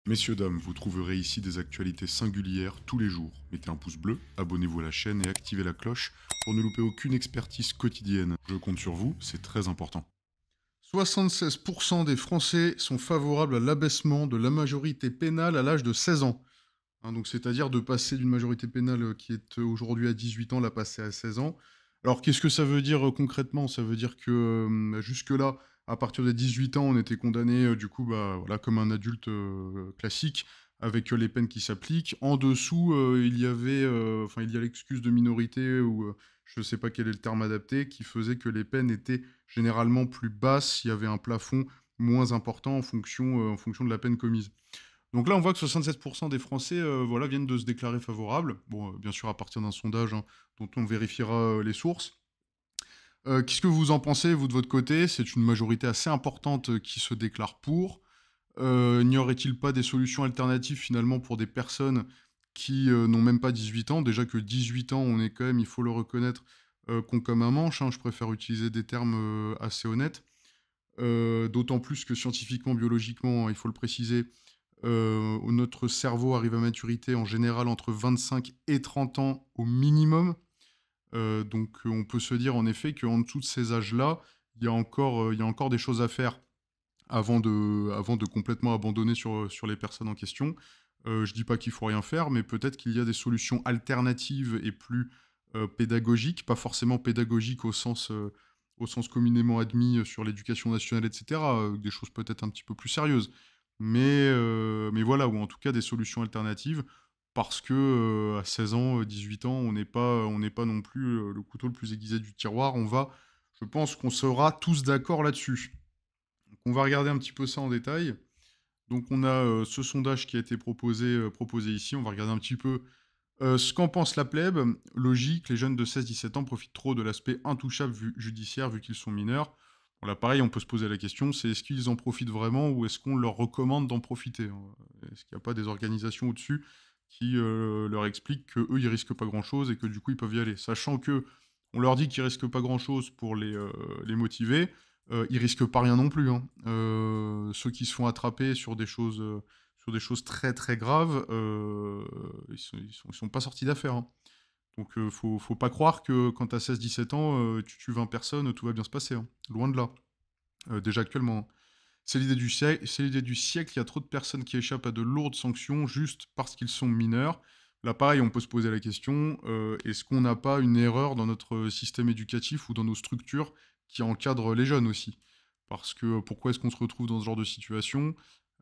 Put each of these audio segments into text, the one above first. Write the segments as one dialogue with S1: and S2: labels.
S1: Messieurs, dames, vous trouverez ici des actualités singulières tous les jours. Mettez un pouce bleu, abonnez-vous à la chaîne et activez la cloche pour ne louper aucune expertise quotidienne. Je compte sur vous, c'est très important. 76% des Français sont favorables à l'abaissement de la majorité pénale à l'âge de 16 ans. Donc c'est-à-dire de passer d'une majorité pénale qui est aujourd'hui à 18 ans, la passer à 16 ans. Alors qu'est-ce que ça veut dire concrètement? Ça veut dire que jusque-là, à partir de 18 ans, on était condamné du coup voilà, comme un adulte classique, avec les peines qui s'appliquent. En dessous, il y avait, enfin il y a l'excuse de minorité, ou je ne sais pas quel est le terme adapté, qui faisait que les peines étaient généralement plus basses, il y avait un plafond moins important en fonction de la peine commise. Donc là, on voit que 67% des Français voilà, viennent de se déclarer favorables. Bon, bien sûr, à partir d'un sondage dont on vérifiera les sources. Qu'est-ce que vous en pensez, vous, de votre côté? C'est une majorité assez importante qui se déclare pour. N'y aurait-il pas des solutions alternatives, finalement, pour des personnes qui n'ont même pas 18 ans? Déjà que 18 ans, on est quand même, il faut le reconnaître, con comme un manche, hein. Je préfère utiliser des termes assez honnêtes. D'autant plus que scientifiquement, biologiquement, il faut le préciser, notre cerveau arrive à maturité en général entre 25 et 30 ans au minimum. Donc on peut se dire en effet qu'en dessous de ces âges-là, il y a encore des choses à faire avant de complètement abandonner sur les personnes en question. Je dis pas qu'il faut rien faire, mais peut-être qu'il y a des solutions alternatives et plus pédagogiques, pas forcément pédagogiques au sens communément admis sur l'éducation nationale, etc. Des choses peut-être un petit peu plus sérieuses. Mais voilà, ou en tout cas des solutions alternatives, parce que à 16 ans, 18 ans, on n'est pas non plus le couteau le plus aiguisé du tiroir. Je pense qu'on sera tous d'accord là-dessus. Donc on va regarder un petit peu ça en détail. Donc on a ce sondage qui a été proposé ici. On va regarder un petit peu ce qu'en pense la plèbe. Logique, les jeunes de 16-17 ans profitent trop de l'aspect intouchable judiciaire vu qu'ils sont mineurs. Bon, là pareil, on peut se poser la question, c'est est-ce qu'ils en profitent vraiment ou est-ce qu'on leur recommande d'en profiter, hein? Est-ce qu'il n'y a pas des organisations au-dessus qui leur expliquent qu'eux, ils risquent pas grand-chose et que du coup, ils peuvent y aller? Sachant que on leur dit qu'ils risquent pas grand-chose pour les motiver, ils risquent pas rien non plus, hein. Ceux qui se font attraper sur des choses très très graves, ils sont pas sortis d'affaire, hein. Donc faut pas croire que quand t'as 16-17 ans, tu tues 20 personnes, tout va bien se passer, hein. Loin de là. Déjà actuellement, hein. C'est l'idée du siècle, il y a trop de personnes qui échappent à de lourdes sanctions juste parce qu'ils sont mineurs. Là, pareil, on peut se poser la question, est-ce qu'on n'a pas une erreur dans notre système éducatif ou dans nos structures qui encadrent les jeunes aussi? Parce que pourquoi est-ce qu'on se retrouve dans ce genre de situation?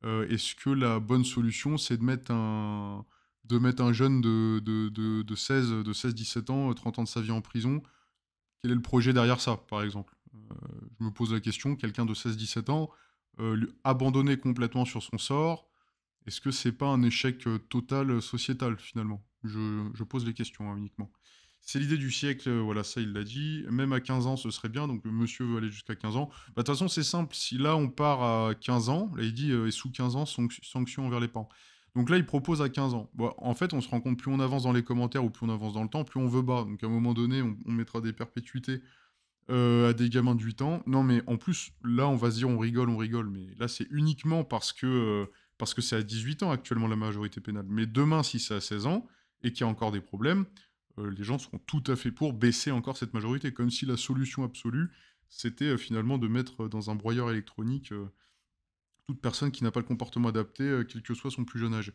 S1: Est-ce que la bonne solution, c'est de mettre un jeune de 16-17 ans, 30 ans de sa vie en prison? Quel est le projet derrière ça, par exemple? Je me pose la question, quelqu'un de 16-17 ans, abandonné complètement sur son sort, est-ce que c'est pas un échec total sociétal, finalement? Je pose les questions, hein, uniquement. C'est l'idée du siècle, voilà, ça il l'a dit. Même à 15 ans, ce serait bien, donc le monsieur veut aller jusqu'à 15 ans. Bah, de toute façon, c'est simple, si là on part à 15 ans, là il dit et sous 15 ans, sanction envers les parents. Donc là, il propose à 15 ans. Bon, en fait, on se rend compte, plus on avance dans les commentaires ou plus on avance dans le temps, plus on veut bas. Donc à un moment donné, on mettra des perpétuités à des gamins de 8 ans. Non, mais en plus, là, on va se dire, on rigole, mais là, c'est uniquement parce que c'est à 18 ans actuellement la majorité pénale. Mais demain, si c'est à 16 ans et qu'il y a encore des problèmes, les gens seront tout à fait pour baisser encore cette majorité, comme si la solution absolue, c'était finalement de mettre dans un broyeur électronique toute personne qui n'a pas le comportement adapté, quel que soit son plus jeune âge.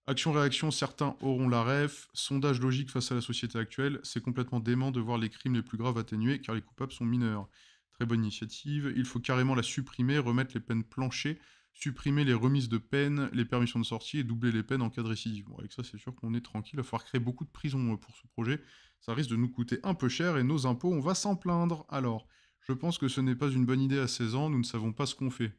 S1: Action-réaction, certains auront la ref. Sondage logique face à la société actuelle. C'est complètement dément de voir les crimes les plus graves atténués car les coupables sont mineurs. Très bonne initiative. Il faut carrément la supprimer, remettre les peines planchées, supprimer les remises de peine, les permissions de sortie et doubler les peines en cas de récidive. Bon, avec ça, c'est sûr qu'on est tranquille. Il va falloir créer beaucoup de prisons pour ce projet. Ça risque de nous coûter un peu cher et nos impôts, on va s'en plaindre. Alors, je pense que ce n'est pas une bonne idée à 16 ans. Nous ne savons pas ce qu'on fait.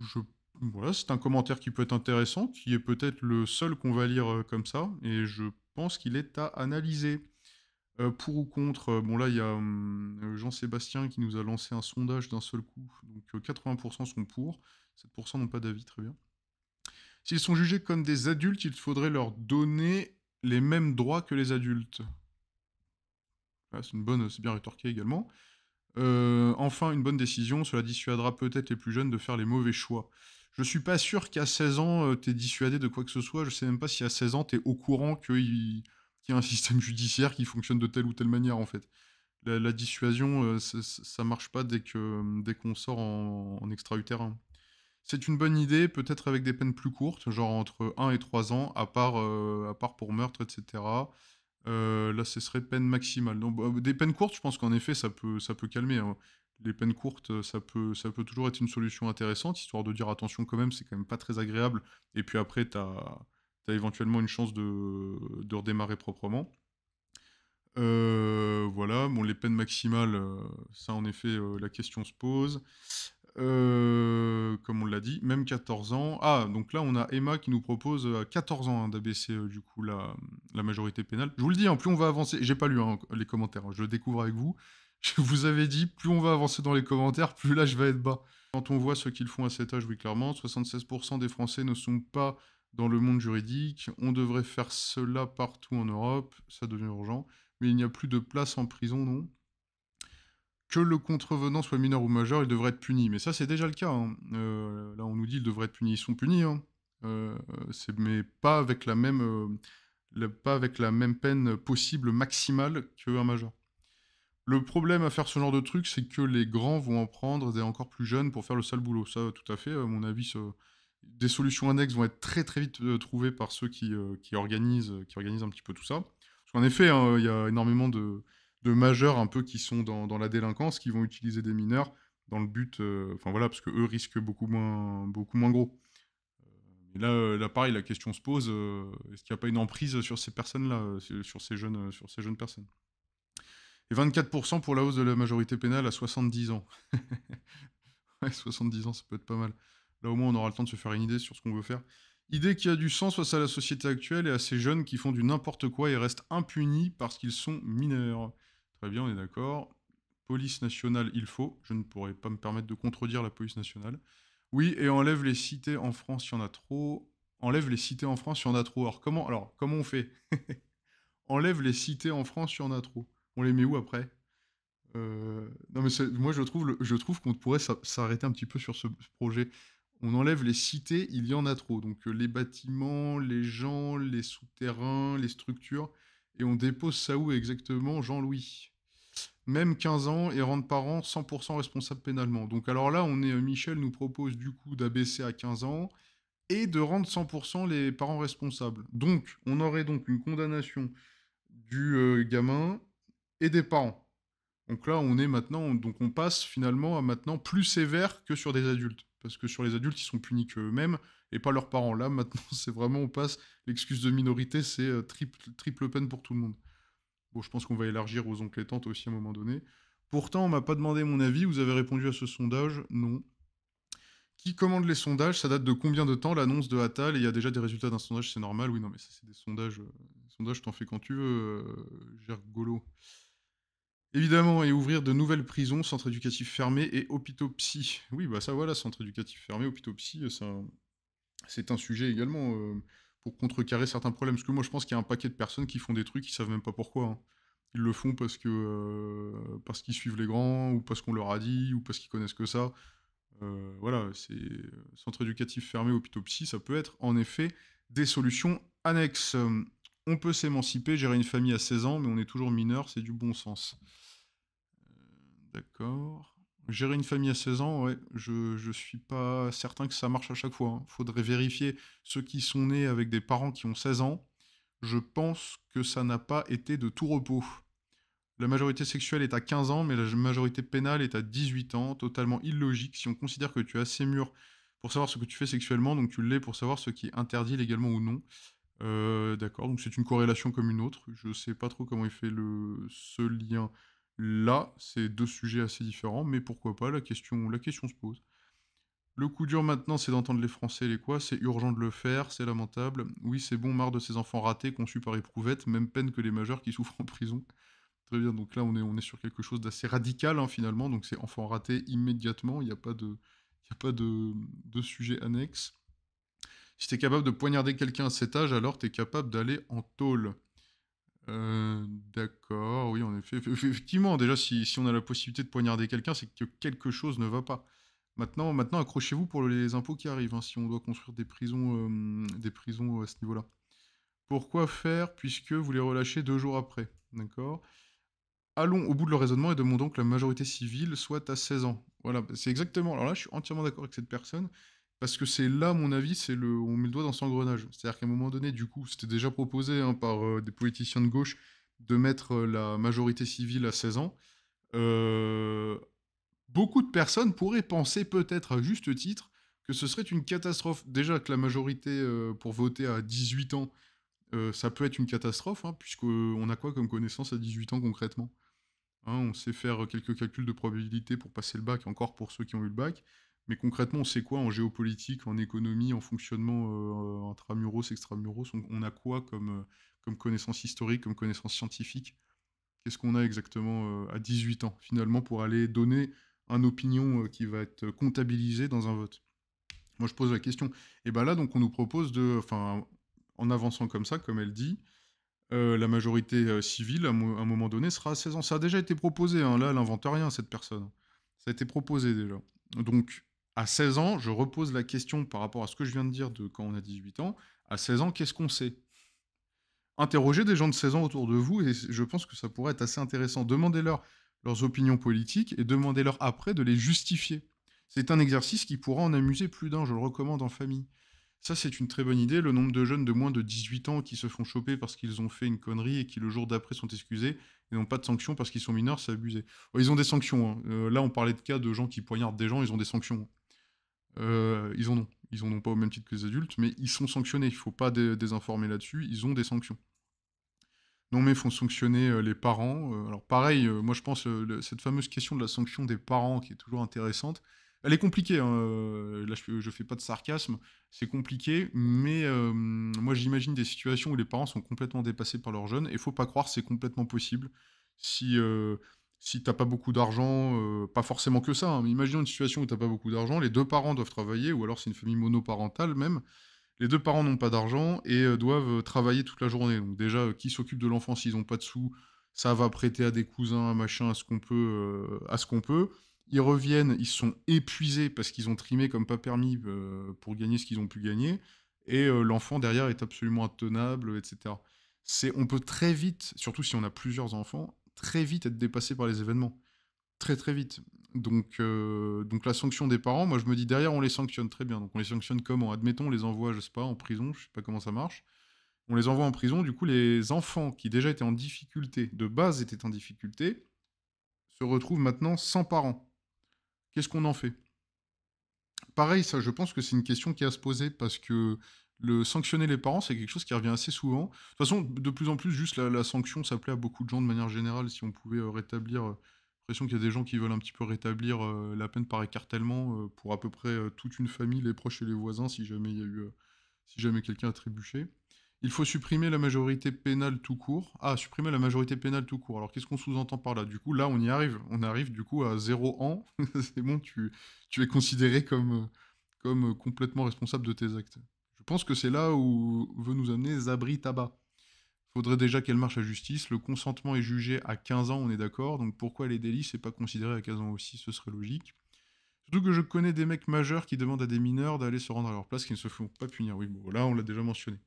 S1: Je Voilà, c'est un commentaire qui peut être intéressant, qui est peut-être le seul qu'on va lire comme ça, et je pense qu'il est à analyser. Pour ou contre, bon là il y a Jean-Sébastien qui nous a lancé un sondage d'un seul coup, donc 80% sont pour, 7% n'ont pas d'avis, très bien. S'ils sont jugés comme des adultes, il faudrait leur donner les mêmes droits que les adultes. Ah, c'est bien rétorqué également. Enfin, une bonne décision, cela dissuadera peut-être les plus jeunes de faire les mauvais choix. Je suis pas sûr qu'à 16 ans, tu dissuadé de quoi que ce soit. Je sais même pas si à 16 ans, tu es au courant qu'il y a un système judiciaire qui fonctionne de telle ou telle manière, en fait. La dissuasion, ça marche pas dès qu'on sort en extra-utérin. C'est une bonne idée, peut-être avec des peines plus courtes, genre entre 1 et 3 ans, à part pour meurtre, etc. Là, ce serait peine maximale. Donc, bah, des peines courtes, je pense qu'en effet, ça peut calmer, hein. Les peines courtes, ça peut toujours être une solution intéressante, histoire de dire attention quand même, c'est quand même pas très agréable. Et puis après, t'as éventuellement une chance de redémarrer proprement. Voilà, bon, les peines maximales, ça en effet, la question se pose. Comme on l'a dit, même 14 ans. Ah, donc là, on a Emma qui nous propose à 14 ans, hein, d'abaisser du coup la majorité pénale. Je vous le dis, hein, plus on va avancer, j'ai pas lu, hein, les commentaires, hein, je le découvre avec vous. Je vous avais dit, plus on va avancer dans les commentaires, plus l'âge va être bas. Quand on voit ce qu'ils font à cet âge, oui, clairement, 76% des Français ne sont pas dans le monde juridique. On devrait faire cela partout en Europe, ça devient urgent. Mais il n'y a plus de place en prison, non? Que le contrevenant soit mineur ou majeur, il devrait être puni. Mais ça, c'est déjà le cas, hein. Là, on nous dit qu'il devrait être puni. Ils sont punis, hein. Mais pas avec pas avec la même peine possible maximale qu'un majeur. Le problème à faire ce genre de truc, c'est que les grands vont en prendre des encore plus jeunes pour faire le sale boulot. Ça, tout à fait, à mon avis, des solutions annexes vont être très très vite trouvées par ceux qui organisent un petit peu tout ça. Parce qu'en effet, hein, il y a énormément de majeurs un peu qui sont dans la délinquance, qui vont utiliser des mineurs dans le but, enfin voilà, parce que eux risquent beaucoup moins gros. Et là, pareil, la question se pose, est-ce qu'il n'y a pas une emprise sur ces personnes-là, sur ces jeunes personnes? Et 24% pour la hausse de la majorité pénale à 70 ans. Ouais, 70 ans, ça peut être pas mal. Là, au moins, on aura le temps de se faire une idée sur ce qu'on veut faire. Idée qui a du sens face à la société actuelle et à ces jeunes qui font du n'importe quoi et restent impunis parce qu'ils sont mineurs. Très bien, on est d'accord. Police nationale, il faut. Je ne pourrais pas me permettre de contredire la police nationale. Oui, et enlève les cités en France, il y en a trop. Enlève les cités en France, il y en a trop. Alors comment on fait? Enlève les cités en France, il y en a trop. On les met où après? Non, mais moi, je trouve qu'on pourrait s'arrêter un petit peu sur ce projet. On enlève les cités, il y en a trop. Donc, les bâtiments, les gens, les souterrains, les structures. Et on dépose ça où exactement, Jean-Louis? Même 15 ans et rendre parents 100% responsables pénalement. Donc, alors là, Michel nous propose du coup d'abaisser à 15 ans et de rendre 100% les parents responsables. Donc, on aurait donc une condamnation du gamin et des parents. Donc là, donc on passe finalement à maintenant plus sévère que sur des adultes. Parce que sur les adultes, ils sont punis qu'eux-mêmes et pas leurs parents. Là, maintenant, c'est vraiment, on passe, l'excuse de minorité, c'est triple peine pour tout le monde. Bon, je pense qu'on va élargir aux oncles et tantes aussi à un moment donné. Pourtant, on m'a pas demandé mon avis, vous avez répondu à ce sondage, non. Qui commande les sondages? Ça date de combien de temps l'annonce de Attal? Et il y a déjà des résultats d'un sondage, c'est normal. Oui, non, mais ça, c'est des sondages. Sondages, t'en fais quand tu veux, Gergolo. Évidemment, et ouvrir de nouvelles prisons, centres éducatifs fermés et hôpitaux psy. Oui, bah ça voilà, centres éducatifs fermés, hôpitaux psy, c'est un sujet également pour contrecarrer certains problèmes. Parce que moi, je pense qu'il y a un paquet de personnes qui font des trucs, ils savent même pas pourquoi, hein. Ils le font parce qu'ils suivent les grands, ou parce qu'on leur a dit, ou parce qu'ils connaissent que ça. Voilà, centre éducatif fermé, hôpitaux psy, ça peut être en effet des solutions annexes. On peut s'émanciper, gérer une famille à 16 ans, mais on est toujours mineur, c'est du bon sens. D'accord. Gérer une famille à 16 ans, ouais, je suis pas certain que ça marche à chaque fois, hein. Faudrait vérifier ceux qui sont nés avec des parents qui ont 16 ans. Je pense que ça n'a pas été de tout repos. La majorité sexuelle est à 15 ans, mais la majorité pénale est à 18 ans. Totalement illogique si on considère que tu es assez mûr pour savoir ce que tu fais sexuellement, donc tu l'es pour savoir ce qui est interdit légalement ou non. D'accord, donc c'est une corrélation comme une autre. Je sais pas trop comment il fait ce lien là. C'est deux sujets assez différents, mais pourquoi pas, la question se pose. Le coup dur maintenant, c'est d'entendre les Français les quoi, c'est urgent de le faire, c'est lamentable. Oui, c'est bon, marre de ces enfants ratés conçus par éprouvette, même peine que les majeurs qui souffrent en prison. Très bien, donc là on est sur quelque chose d'assez radical, hein, finalement, donc c'est enfants ratés immédiatement, il n'y a pas de sujet annexe. Si t'es capable de poignarder quelqu'un à cet âge, alors t'es capable d'aller en tôle. D'accord, oui, en effet. Effectivement, déjà, si on a la possibilité de poignarder quelqu'un, c'est que quelque chose ne va pas. Maintenant, accrochez-vous pour les impôts qui arrivent, hein, si on doit construire des prisons à ce niveau-là. Pourquoi faire puisque vous les relâchez 2 jours après? D'accord. Allons au bout de leur raisonnement et demandons que la majorité civile soit à 16 ans. Voilà, bah, c'est exactement alors là, je suis entièrement d'accord avec cette personne, parce que c'est là, à mon avis, on met le doigt dans son engrenage. C'est-à-dire qu'à un moment donné, du coup, c'était déjà proposé, hein, par, des politiciens de gauche de mettre, la majorité civile à 16 ans. Heu, Beaucoup de personnes pourraient penser peut-être à juste titre que ce serait une catastrophe. Déjà que la majorité, pour voter à 18 ans, ça peut être une catastrophe, hein, puisqu'on a quoi comme connaissance à 18 ans concrètement? Hein, on sait faire quelques calculs de probabilité pour passer le bac, encore pour ceux qui ont eu le bac. Mais concrètement, on sait quoi en géopolitique, en économie, en fonctionnement intramuros, extramuros? On a quoi comme connaissance historique, comme connaissance scientifique? Qu'est-ce qu'on a exactement à 18 ans, finalement, pour aller donner une opinion qui va être comptabilisée dans un vote? Moi, je pose la question. Et ben là, donc, on nous propose enfin, en avançant comme ça, comme elle dit, la majorité, civile, à un moment donné, sera à 16 ans. Ça a déjà été proposé, hein, là, elle invente rien, cette personne. Ça a été proposé déjà. Donc, à 16 ans, je repose la question par rapport à ce que je viens de dire de quand on a 18 ans. À 16 ans, qu'est-ce qu'on sait? Interrogez des gens de 16 ans autour de vous et je pense que ça pourrait être assez intéressant. Demandez-leur leurs opinions politiques et demandez-leur après de les justifier. C'est un exercice qui pourra en amuser plus d'un, je le recommande en famille. Ça, c'est une très bonne idée. Le nombre de jeunes de moins de 18 ans qui se font choper parce qu'ils ont fait une connerie et qui, le jour d'après, sont excusés et n'ont pas de sanctions parce qu'ils sont mineurs, c'est abusé. Oh, ils ont des sanctions, hein. Là, on parlait de cas de gens qui poignardent des gens, ils ont des sanctions. Ils en ont. Ils en ont pas au même titre que les adultes, mais ils sont sanctionnés. Il ne faut pas désinformer là-dessus. Ils ont des sanctions. Non, mais il faut sanctionner les parents. Alors pareil, moi je pense cette fameuse question de la sanction des parents qui est toujours intéressante. Elle est compliquée, hein, là je fais pas de sarcasme, c'est compliqué, mais moi j'imagine des situations où les parents sont complètement dépassés par leurs jeunes, et faut pas croire c'est complètement possible. Si, si t'as pas beaucoup d'argent, pas forcément que ça, hein, mais imaginons une situation où t'as pas beaucoup d'argent, les deux parents doivent travailler, ou alors c'est une famille monoparentale même, les deux parents n'ont pas d'argent et doivent travailler toute la journée. Donc déjà, qui s'occupe de l'enfant s'ils n'ont pas de sous? Ça va prêter à des cousins, machin, à ce qu'on peut. Ils reviennent, ils sont épuisés parce qu'ils ont trimé comme pas permis pour gagner ce qu'ils ont pu gagner. Et l'enfant derrière est absolument intenable, etc. On peut très vite, surtout si on a plusieurs enfants, très vite être dépassé par les événements. Très, très vite. Donc la sanction des parents, moi je me dis derrière on les sanctionne très bien. Donc on les sanctionne comment? Admettons, on les envoie, je sais pas, en prison, je sais pas comment ça marche. On les envoie en prison, du coup les enfants qui déjà étaient en difficulté, de base étaient en difficulté, se retrouvent maintenant sans parents. Qu'est-ce qu'on en fait? Pareil, ça je pense que c'est une question qui est à se poser parce que le sanctionner les parents, c'est quelque chose qui revient assez souvent. De toute façon, de plus en plus, juste la sanction, ça plaît à beaucoup de gens de manière générale. Si on pouvait rétablir, j'ai l'impression qu'il y a des gens qui veulent un petit peu rétablir la peine par écartèlement pour à peu près toute une famille, les proches et les voisins, si jamais il y a eu, si jamais quelqu'un a trébuché. Il faut supprimer la majorité pénale tout court. Ah, supprimer la majorité pénale tout court. Alors qu'est-ce qu'on sous-entend par là? Du coup, là, on y arrive. On arrive du coup à 0 ans. C'est bon, tu es considéré comme complètement responsable de tes actes. Je pense que c'est là où veut nous amener Zabri Tabac. Faudrait déjà qu'elle marche à justice. Le consentement est jugé à 15 ans, on est d'accord. Donc pourquoi les délits, c'est pas considéré à 15 ans aussi? Ce serait logique. Surtout que je connais des mecs majeurs qui demandent à des mineurs d'aller se rendre à leur place, qui ne se font pas punir. Oui, bon, là, on l'a déjà mentionné.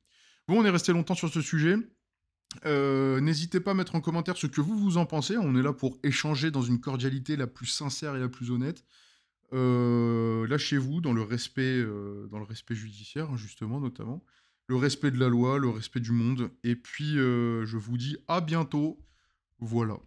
S1: Bon, on est resté longtemps sur ce sujet. N'hésitez pas à mettre en commentaire ce que vous en pensez. On est là pour échanger dans une cordialité la plus sincère et la plus honnête. Lâchez-vous dans le respect judiciaire, hein, justement, notamment. Le respect de la loi, le respect du monde. Et puis, je vous dis à bientôt. Voilà.